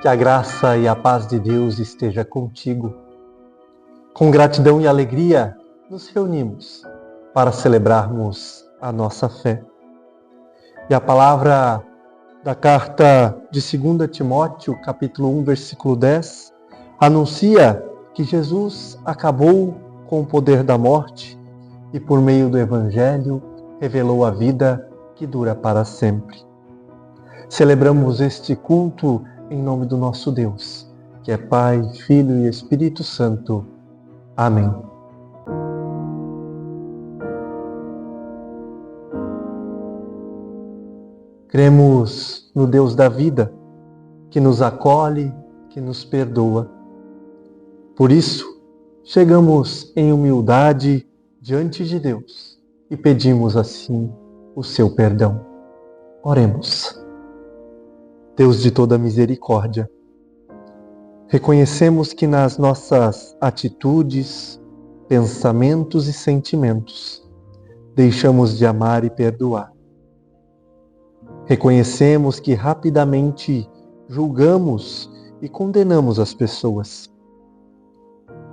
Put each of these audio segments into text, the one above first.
Que a graça e a paz de Deus esteja contigo. Com gratidão e alegria, nos reunimos para celebrarmos a nossa fé. E a palavra da carta de 2 Timóteo, capítulo 1, versículo 10, anuncia que Jesus acabou com o poder da morte e, por meio do Evangelho, revelou a vida que dura para sempre. Celebramos este culto em nome do nosso Deus, que é Pai, Filho e Espírito Santo. Amém. Cremos no Deus da vida, que nos acolhe, que nos perdoa. Por isso, chegamos em humildade diante de Deus e pedimos assim o seu perdão. Oremos. Deus de toda misericórdia, reconhecemos que nas nossas atitudes, pensamentos e sentimentos, deixamos de amar e perdoar. Reconhecemos que rapidamente julgamos e condenamos as pessoas.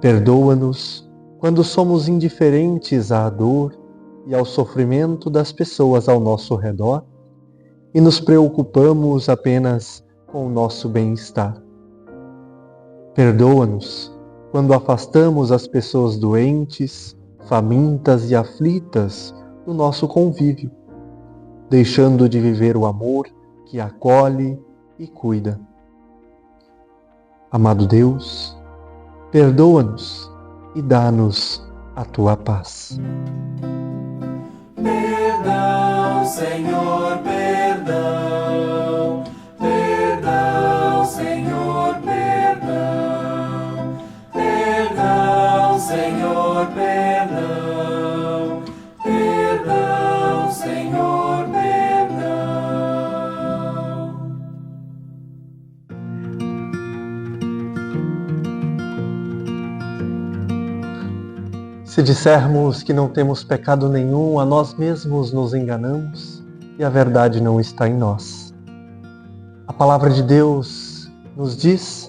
Perdoa-nos quando somos indiferentes à dor e ao sofrimento das pessoas ao nosso redor e nos preocupamos apenas com o nosso bem-estar. Perdoa-nos quando afastamos as pessoas doentes, famintas e aflitas do nosso convívio, deixando de viver o amor que acolhe e cuida. Amado Deus, perdoa-nos e dá-nos a tua paz. Perdão, Senhor, perdão. Perdão, Senhor, perdão. Perdão, Senhor, perdão. Perdão, Senhor, perdão. Se dissermos que não temos pecado nenhum, a nós mesmos nos enganamos e a verdade não está em nós. A palavra de Deus nos diz: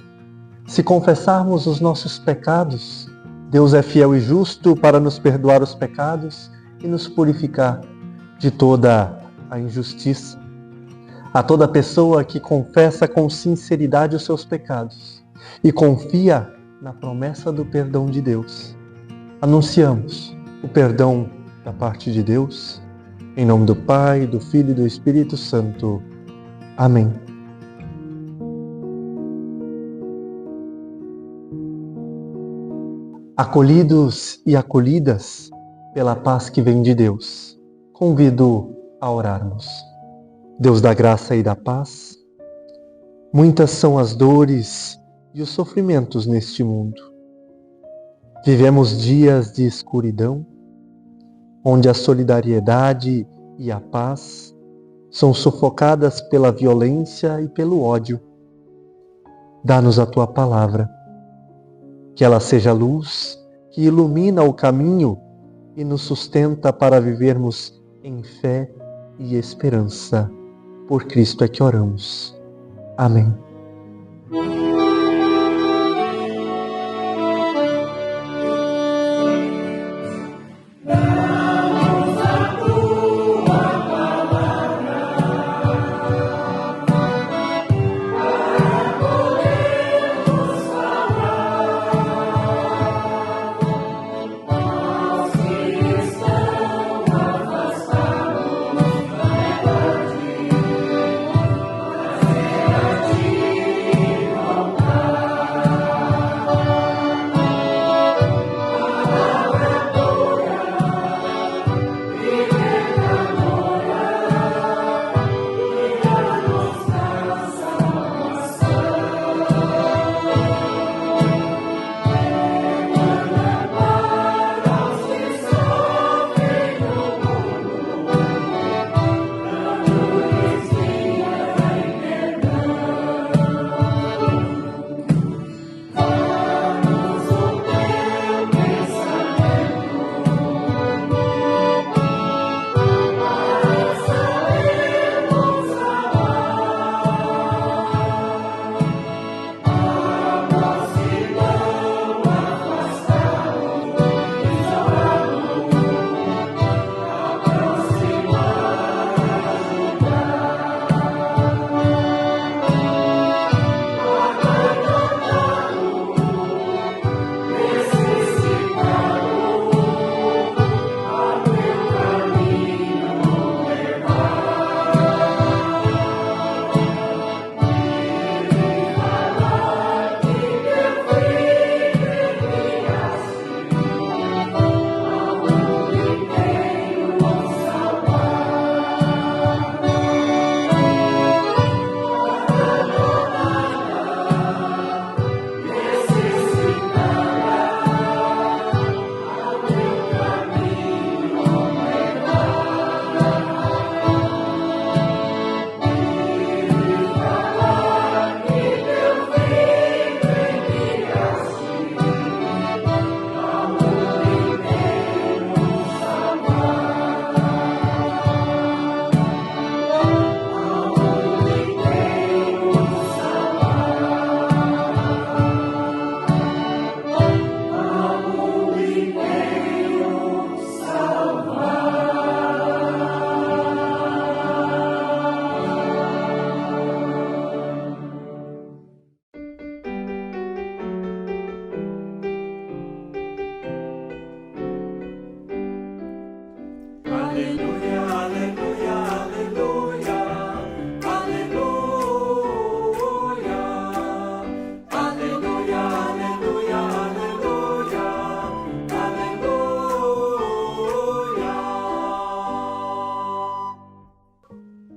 se confessarmos os nossos pecados, Deus é fiel e justo para nos perdoar os pecados e nos purificar de toda a injustiça. A toda pessoa que confessa com sinceridade os seus pecados e confia na promessa do perdão de Deus, anunciamos o perdão da parte de Deus, em nome do Pai, do Filho e do Espírito Santo. Amém. Acolhidos e acolhidas pela paz que vem de Deus, convido a orarmos. Deus da graça e da paz, muitas são as dores e os sofrimentos neste mundo. Vivemos dias de escuridão, onde a solidariedade e a paz são sufocadas pela violência e pelo ódio. Dá-nos a tua palavra, que ela seja luz que ilumina o caminho e nos sustenta para vivermos em fé e esperança. Por Cristo é que oramos. Amém. Ti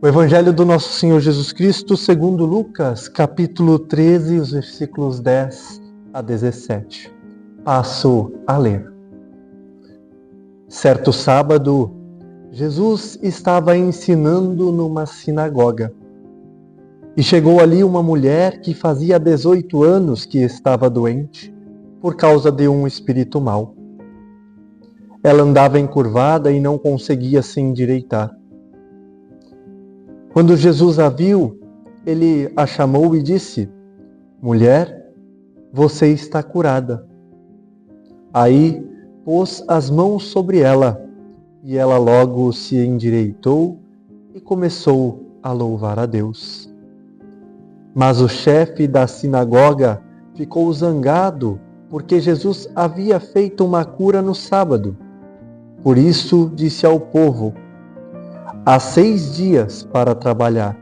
O Evangelho do nosso Senhor Jesus Cristo, segundo Lucas, capítulo 13, os versículos 10 a 17. Passo a ler. Certo sábado, Jesus estava ensinando numa sinagoga. E chegou ali uma mulher que fazia 18 anos que estava doente, por causa de um espírito mau. Ela andava encurvada e não conseguia se endireitar. Quando Jesus a viu, ele a chamou e disse: Mulher, você está curada. Aí pôs as mãos sobre ela, e ela logo se endireitou e começou a louvar a Deus. Mas o chefe da sinagoga ficou zangado, porque Jesus havia feito uma cura no sábado. Por isso disse ao povo: há 6 dias para trabalhar,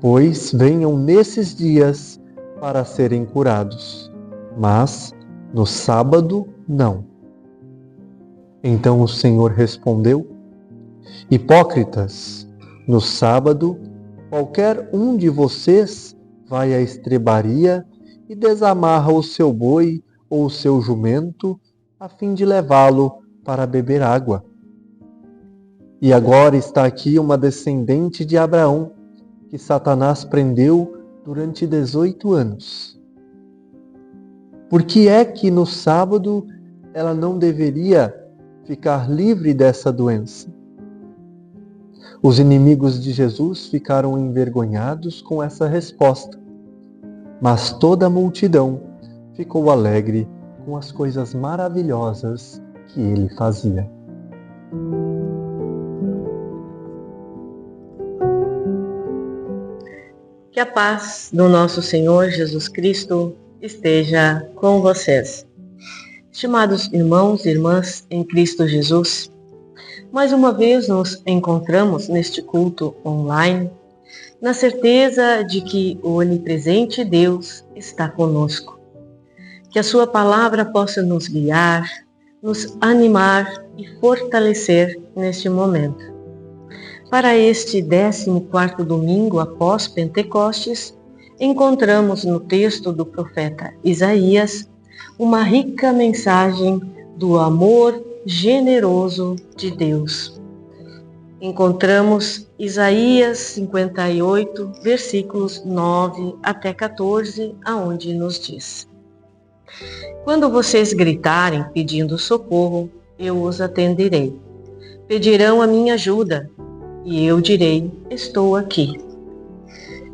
pois venham nesses dias para serem curados, mas no sábado não. Então o Senhor respondeu: Hipócritas, no sábado qualquer um de vocês vai à estrebaria e desamarra o seu boi ou o seu jumento, a fim de levá-lo para beber água. E agora está aqui uma descendente de Abraão, que Satanás prendeu durante 18 anos. Por que é que no sábado ela não deveria ficar livre dessa doença? Os inimigos de Jesus ficaram envergonhados com essa resposta, mas toda a multidão ficou alegre com as coisas maravilhosas que ele fazia. Que a paz do nosso Senhor Jesus Cristo esteja com vocês. Estimados irmãos e irmãs em Cristo Jesus, mais uma vez nos encontramos neste culto online, na certeza de que o onipresente Deus está conosco. Que a sua palavra possa nos guiar, nos animar e fortalecer neste momento. Para este 14º domingo após Pentecostes, encontramos no texto do profeta Isaías uma rica mensagem do amor generoso de Deus. Encontramos Isaías 58, versículos 9 até 14, aonde nos diz: Quando vocês gritarem pedindo socorro, eu os atenderei. Pedirão a minha ajuda, e eu direi: estou aqui.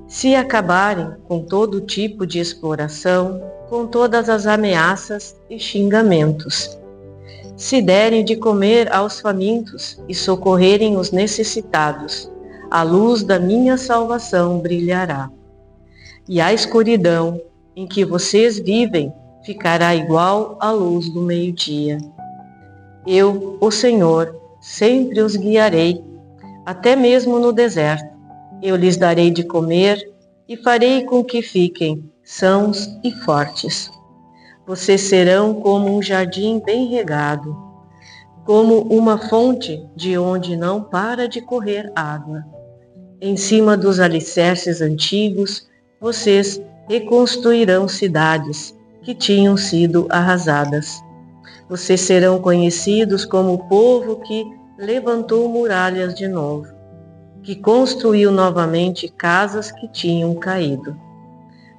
Se acabarem com todo tipo de exploração, com todas as ameaças e xingamentos, se derem de comer aos famintos e socorrerem os necessitados, a luz da minha salvação brilhará. E a escuridão em que vocês vivem ficará igual à luz do meio-dia. Eu, o Senhor, sempre os guiarei, até mesmo no deserto. Eu lhes darei de comer e farei com que fiquem sãos e fortes. Vocês serão como um jardim bem regado, como uma fonte de onde não para de correr água. Em cima dos alicerces antigos, vocês reconstruirão cidades que tinham sido arrasadas. Vocês serão conhecidos como o povo que levantou muralhas de novo, que construiu novamente casas que tinham caído.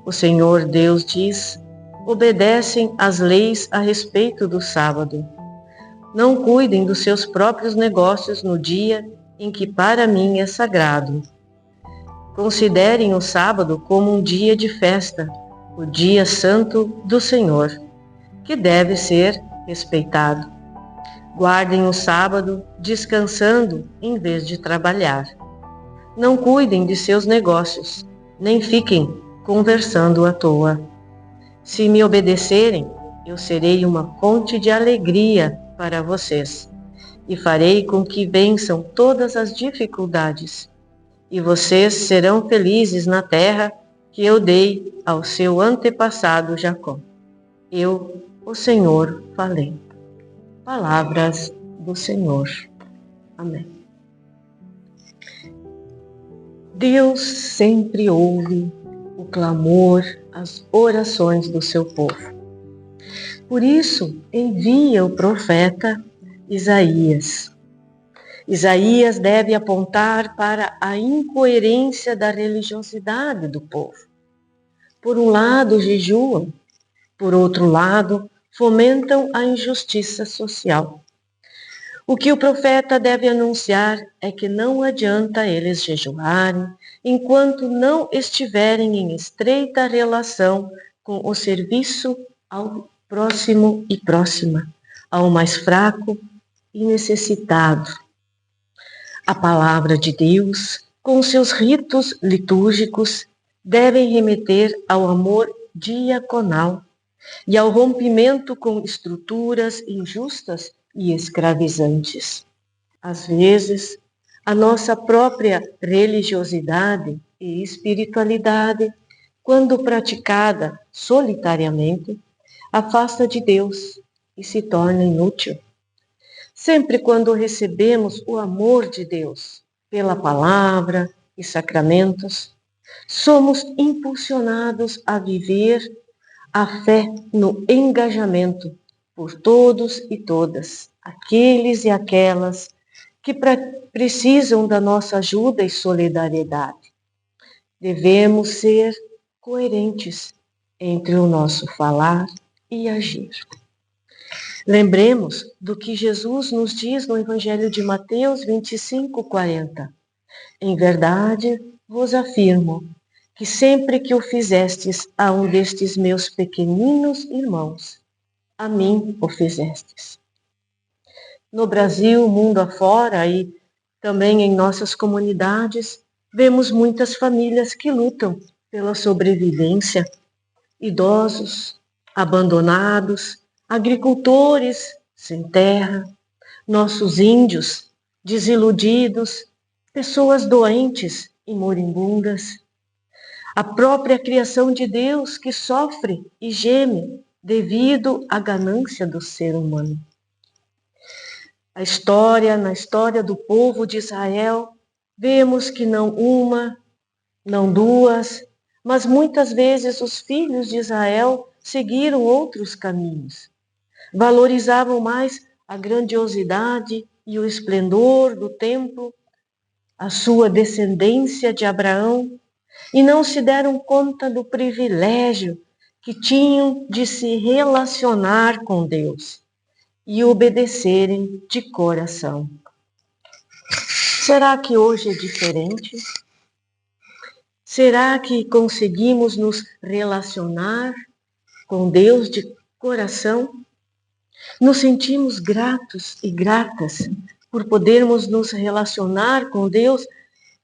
O Senhor Deus diz: obedecem às leis a respeito do sábado. Não cuidem dos seus próprios negócios no dia em que para mim é sagrado. Considerem o sábado como um dia de festa, o dia santo do Senhor, que deve ser respeitado. Guardem o sábado descansando em vez de trabalhar. Não cuidem de seus negócios, nem fiquem conversando à toa. Se me obedecerem, eu serei uma fonte de alegria para vocês e farei com que vençam todas as dificuldades. E vocês serão felizes na terra que eu dei ao seu antepassado Jacó. Eu, o Senhor, falei. Palavras do Senhor. Amém. Deus sempre ouve o clamor, as orações do seu povo. Por isso, envia o profeta Isaías. Isaías deve apontar para a incoerência da religiosidade do povo. Por um lado, jejuam, por outro lado, fomentam a injustiça social. O que o profeta deve anunciar é que não adianta eles jejuarem enquanto não estiverem em estreita relação com o serviço ao próximo e próxima, ao mais fraco e necessitado. A palavra de Deus, com seus ritos litúrgicos, devem remeter ao amor diaconal e ao rompimento com estruturas injustas e escravizantes. Às vezes, a nossa própria religiosidade e espiritualidade, quando praticada solitariamente, afasta de Deus e se torna inútil. Sempre quando recebemos o amor de Deus pela palavra e sacramentos, somos impulsionados a viver a fé no engajamento por todos e todas, aqueles e aquelas que precisam da nossa ajuda e solidariedade. Devemos ser coerentes entre o nosso falar e agir. Lembremos do que Jesus nos diz no Evangelho de Mateus 25:40. Em verdade vos afirmo que sempre que o fizestes a um destes meus pequeninos irmãos, a mim o fizestes. No Brasil, mundo afora e também em nossas comunidades, vemos muitas famílias que lutam pela sobrevivência, idosos, abandonados, agricultores sem terra, nossos índios desiludidos, pessoas doentes e moribundas, a própria criação de Deus que sofre e geme devido à ganância do ser humano. Na história do povo de Israel, vemos que não uma, não duas, mas muitas vezes os filhos de Israel seguiram outros caminhos. Valorizavam mais a grandiosidade e o esplendor do templo, a sua descendência de Abraão, e não se deram conta do privilégio que tinham de se relacionar com Deus e obedecerem de coração. Será que hoje é diferente? Será que conseguimos nos relacionar com Deus de coração? Nos sentimos gratos e gratas por podermos nos relacionar com Deus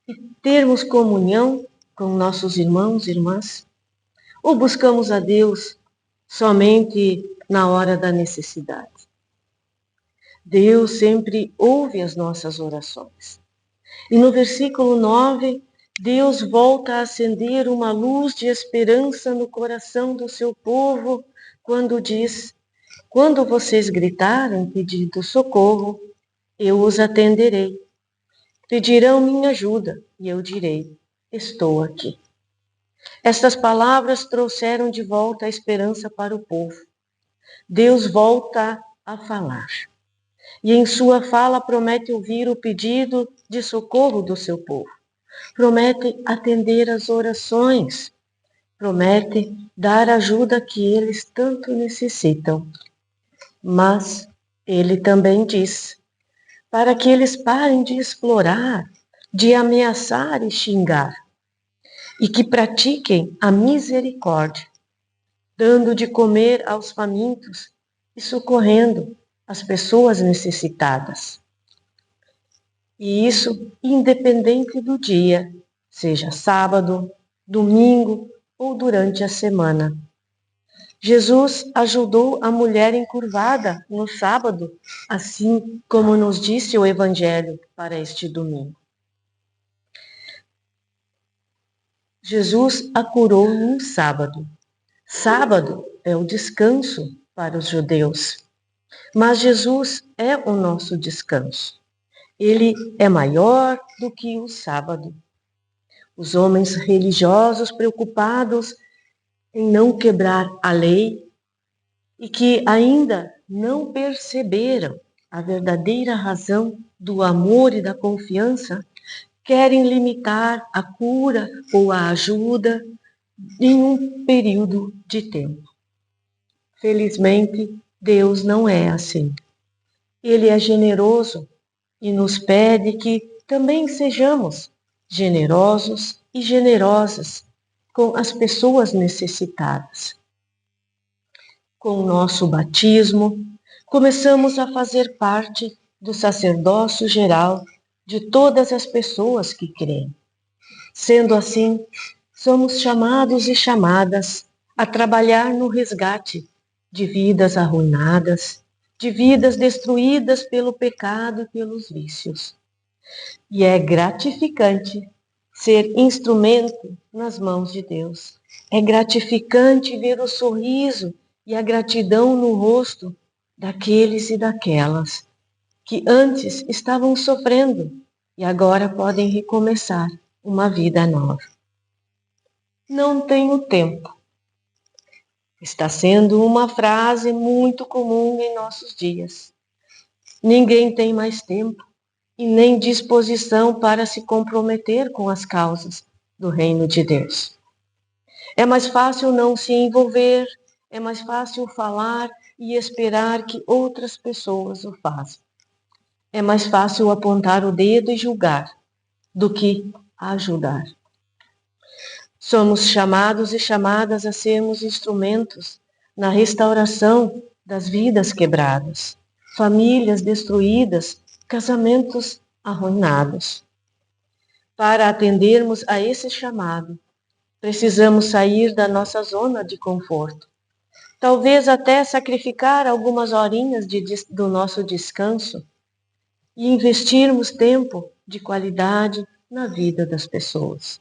e termos comunhão com nossos irmãos e irmãs? Ou buscamos a Deus somente na hora da necessidade? Deus sempre ouve as nossas orações. E no versículo 9, Deus volta a acender uma luz de esperança no coração do seu povo quando diz: quando vocês gritarem pedindo socorro, eu os atenderei. Pedirão minha ajuda e eu direi: estou aqui. Estas palavras trouxeram de volta a esperança para o povo. Deus volta a falar. E em sua fala promete ouvir o pedido de socorro do seu povo. Promete atender as orações. Promete dar a ajuda que eles tanto necessitam. Mas ele também diz, para que eles parem de explorar, de ameaçar e xingar, e que pratiquem a misericórdia, dando de comer aos famintos e socorrendo as pessoas necessitadas. E isso independente do dia, seja sábado, domingo ou durante a semana. Jesus ajudou a mulher encurvada no sábado, assim como nos disse o Evangelho para este domingo. Jesus a curou num sábado. Sábado é o descanso para os judeus. Mas Jesus é o nosso descanso. Ele é maior do que o sábado. Os homens religiosos preocupados em não quebrar a lei e que ainda não perceberam a verdadeira razão do amor e da confiança, querem limitar a cura ou a ajuda em um período de tempo. Felizmente, Deus não é assim. Ele é generoso e nos pede que também sejamos generosos e generosas com as pessoas necessitadas. Com o nosso batismo, começamos a fazer parte do sacerdócio geral de todas as pessoas que creem. Sendo assim, somos chamados e chamadas a trabalhar no resgate de vidas arruinadas, de vidas destruídas pelo pecado e pelos vícios. E é gratificante ser instrumento nas mãos de Deus. É gratificante ver o sorriso e a gratidão no rosto daqueles e daquelas que antes estavam sofrendo e agora podem recomeçar uma vida nova. Não tenho tempo. Está sendo uma frase muito comum em nossos dias. Ninguém tem mais tempo e nem disposição para se comprometer com as causas do reino de Deus. É mais fácil não se envolver, é mais fácil falar e esperar que outras pessoas o façam. É mais fácil apontar o dedo e julgar do que ajudar. Somos chamados e chamadas a sermos instrumentos na restauração das vidas quebradas, famílias destruídas, casamentos arruinados. Para atendermos a esse chamado, precisamos sair da nossa zona de conforto. Talvez até sacrificar algumas horinhas do nosso descanso e investirmos tempo de qualidade na vida das pessoas.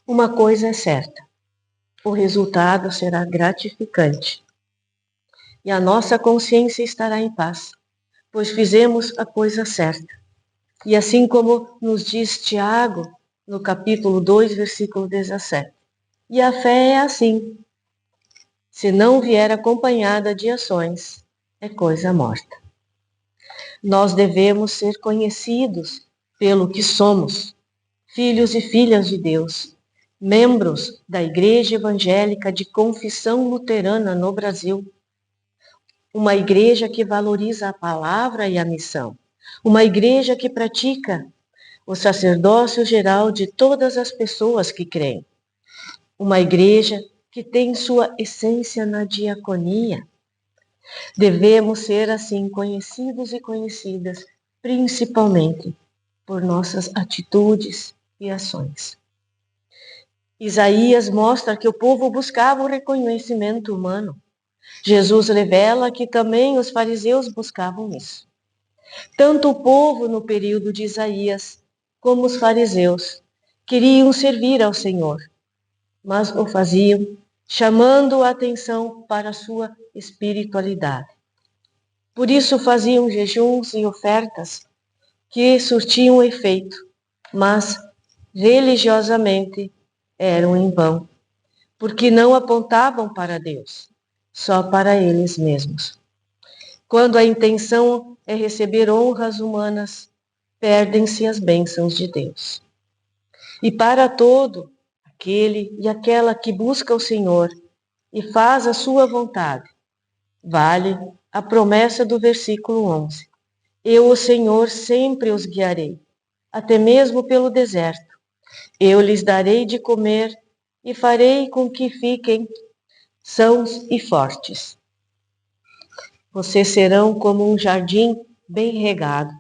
Uma coisa é certa, o resultado será gratificante e a nossa consciência estará em paz, pois fizemos a coisa certa. E assim como nos diz Tiago, no capítulo 2, versículo 17, e a fé é assim, se não vier acompanhada de ações, é coisa morta. Nós devemos ser conhecidos pelo que somos, filhos e filhas de Deus, membros da Igreja Evangélica de Confissão Luterana no Brasil, uma igreja que valoriza a palavra e a missão, uma igreja que pratica o sacerdócio geral de todas as pessoas que creem, uma igreja que tem sua essência na diaconia. Devemos ser assim conhecidos e conhecidas, principalmente por nossas atitudes e ações. Isaías mostra que o povo buscava o reconhecimento humano. Jesus revela que também os fariseus buscavam isso. Tanto o povo no período de Isaías, como os fariseus, queriam servir ao Senhor, mas o faziam chamando a atenção para a sua espiritualidade. Por isso faziam jejuns e ofertas que surtiam efeito, mas religiosamente eram em vão, porque não apontavam para Deus, só para eles mesmos. Quando a intenção é receber honras humanas, perdem-se as bênçãos de Deus. E para todo aquele e aquela que busca o Senhor e faz a sua vontade, vale a promessa do versículo 11. Eu, o Senhor, sempre os guiarei, até mesmo pelo deserto. Eu lhes darei de comer e farei com que fiquem sãos e fortes. Vocês serão como um jardim bem regado,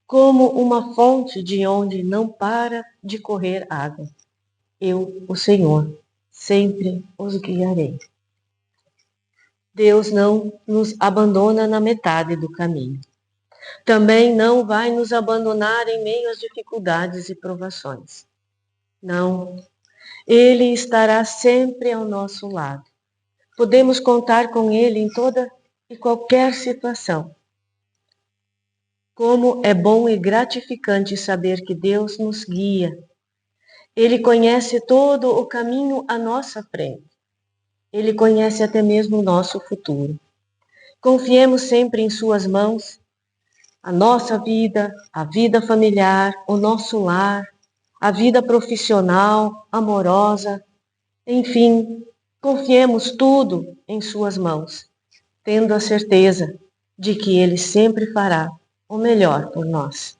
como uma fonte de onde não para de correr água. Eu, o Senhor, sempre os guiarei. Deus não nos abandona na metade do caminho. Também não vai nos abandonar em meio às dificuldades e provações. Não, Ele estará sempre ao nosso lado. Podemos contar com Ele em toda e qualquer situação. Como é bom e gratificante saber que Deus nos guia Ele conhece todo o caminho à nossa frente. Ele conhece até mesmo o nosso futuro. Confiemos sempre em suas mãos, a nossa vida, a vida familiar, o nosso lar, a vida profissional, amorosa, enfim, confiemos tudo em suas mãos, tendo a certeza de que Ele sempre fará o melhor por nós.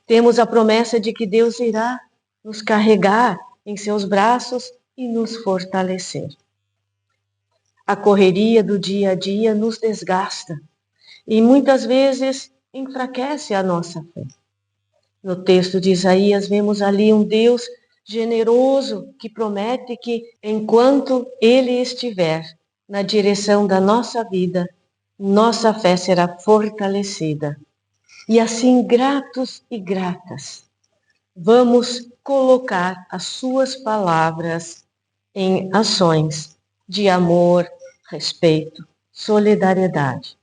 Temos a promessa de que Deus irá nos carregar em seus braços e nos fortalecer. A correria do dia a dia nos desgasta e muitas vezes enfraquece a nossa fé. No texto de Isaías, vemos ali um Deus generoso que promete que, enquanto Ele estiver na direção da nossa vida, nossa fé será fortalecida. E assim, gratos e gratas, vamos colocar as suas palavras em ações de amor, respeito, solidariedade,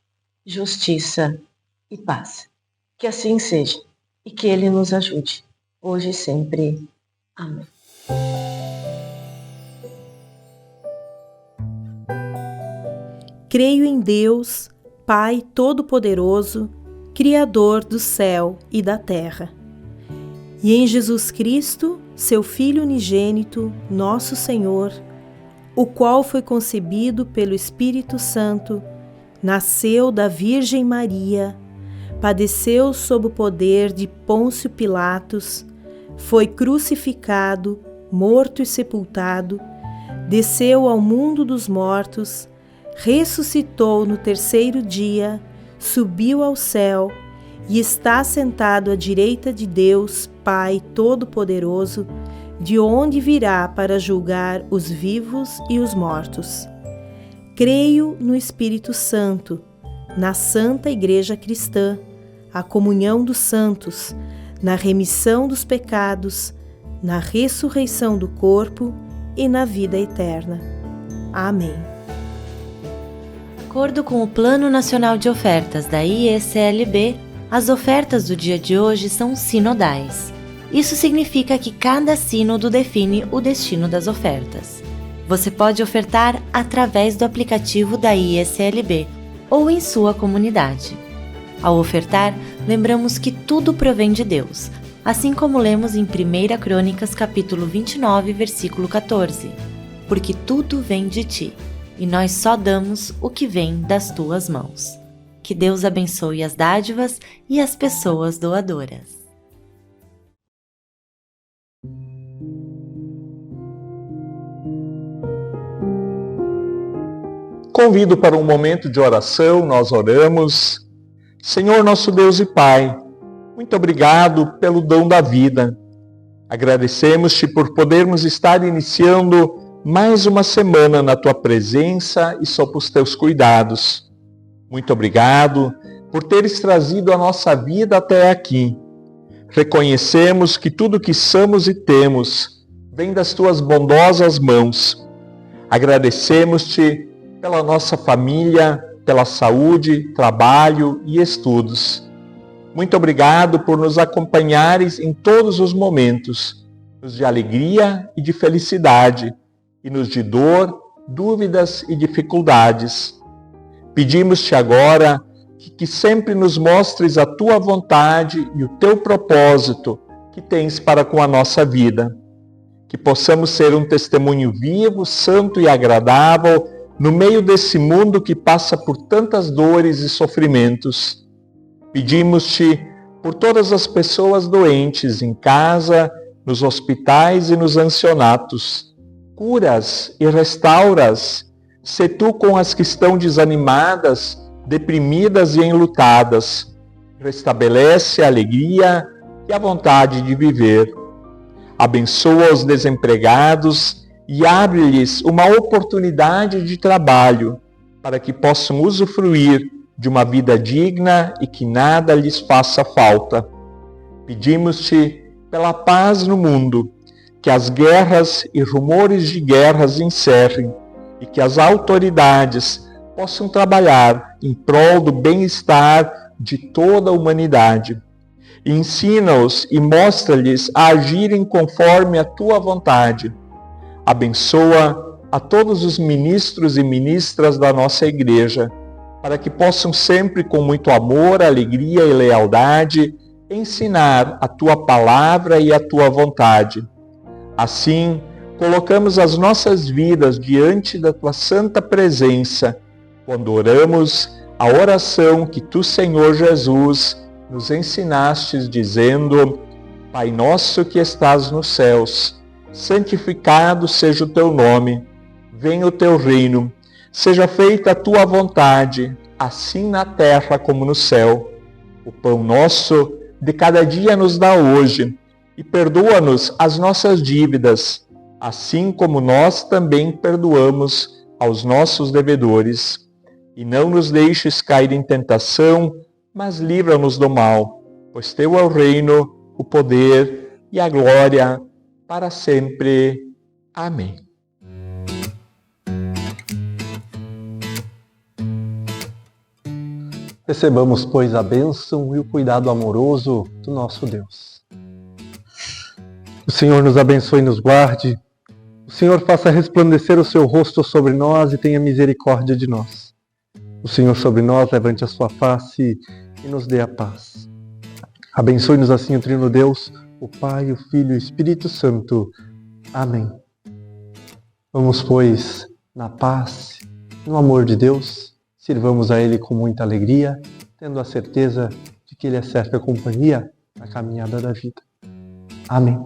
justiça e paz. Que assim seja e que Ele nos ajude, hoje e sempre. Amém. Creio em Deus, Pai Todo-Poderoso, Criador do céu e da terra, e em Jesus Cristo, seu Filho unigênito, nosso Senhor, o qual foi concebido pelo Espírito Santo, nasceu da Virgem Maria, padeceu sob o poder de Pôncio Pilatos, foi crucificado, morto e sepultado, desceu ao mundo dos mortos, ressuscitou no terceiro dia, subiu ao céu e está sentado à direita de Deus, Pai Todo-Poderoso, de onde virá para julgar os vivos e os mortos. Creio no Espírito Santo, na Santa Igreja Cristã, a comunhão dos santos, na remissão dos pecados, na ressurreição do corpo e na vida eterna. Amém. De acordo com o Plano Nacional de Ofertas da IECLB, as ofertas do dia de hoje são sinodais. Isso significa que cada sínodo define o destino das ofertas. Você pode ofertar através do aplicativo da IECLB ou em sua comunidade. Ao ofertar, lembramos que tudo provém de Deus, assim como lemos em 1 Crônicas capítulo 29, versículo 14. Porque tudo vem de ti, e nós só damos o que vem das tuas mãos. Que Deus abençoe as dádivas e as pessoas doadoras. Convido para um momento de oração, nós oramos. Senhor nosso Deus e Pai, muito obrigado pelo dom da vida. Agradecemos-te por podermos estar iniciando mais uma semana na Tua presença e sob os Teus cuidados. Muito obrigado por teres trazido a nossa vida até aqui. Reconhecemos que tudo que somos e temos vem das Tuas bondosas mãos. Agradecemos-te pela nossa família, pela saúde, trabalho e estudos. Muito obrigado por nos acompanhares em todos os momentos, nos de alegria e de felicidade, e nos de dor, dúvidas e dificuldades. Pedimos-te agora que sempre nos mostres a Tua vontade e o Teu propósito que tens para com a nossa vida. Que possamos ser um testemunho vivo, santo e agradável no meio desse mundo que passa por tantas dores e sofrimentos. Pedimos-te por todas as pessoas doentes em casa, nos hospitais e nos ancianatos. Curas e restauras, sê Tu com as que estão desanimadas, deprimidas e enlutadas. Restabelece a alegria e a vontade de viver. Abençoa os desempregados e abre-lhes uma oportunidade de trabalho para que possam usufruir de uma vida digna e que nada lhes faça falta. Pedimos-te pela paz no mundo, que as guerras e rumores de guerras encerrem e que as autoridades possam trabalhar em prol do bem-estar de toda a humanidade. Ensina-os e mostra-lhes a agirem conforme a tua vontade. Abençoa a todos os ministros e ministras da nossa Igreja, para que possam sempre, com muito amor, alegria e lealdade, ensinar a tua palavra e a tua vontade. Assim, colocamos as nossas vidas diante da tua santa presença, quando oramos a oração que tu, Senhor Jesus, nos ensinastes, dizendo: Pai nosso que estás nos céus, santificado seja o teu nome, venha o teu reino, seja feita a tua vontade, assim na terra como no céu. O pão nosso de cada dia nos dá hoje, e perdoa-nos as nossas dívidas, assim como nós também perdoamos aos nossos devedores. E não nos deixes cair em tentação, mas livra-nos do mal, pois teu é o reino, o poder e a glória para sempre. Amém. Recebamos, pois, a bênção e o cuidado amoroso do nosso Deus. O Senhor nos abençoe e nos guarde. O Senhor faça resplandecer o seu rosto sobre nós e tenha misericórdia de nós. O Senhor sobre nós levante a sua face e nos dê a paz. Abençoe-nos assim o Trino Deus, o Pai, o Filho e o Espírito Santo. Amém. Vamos, pois, na paz, no amor de Deus, sirvamos a Ele com muita alegria, tendo a certeza de que Ele é certa companhia na caminhada da vida. Amém.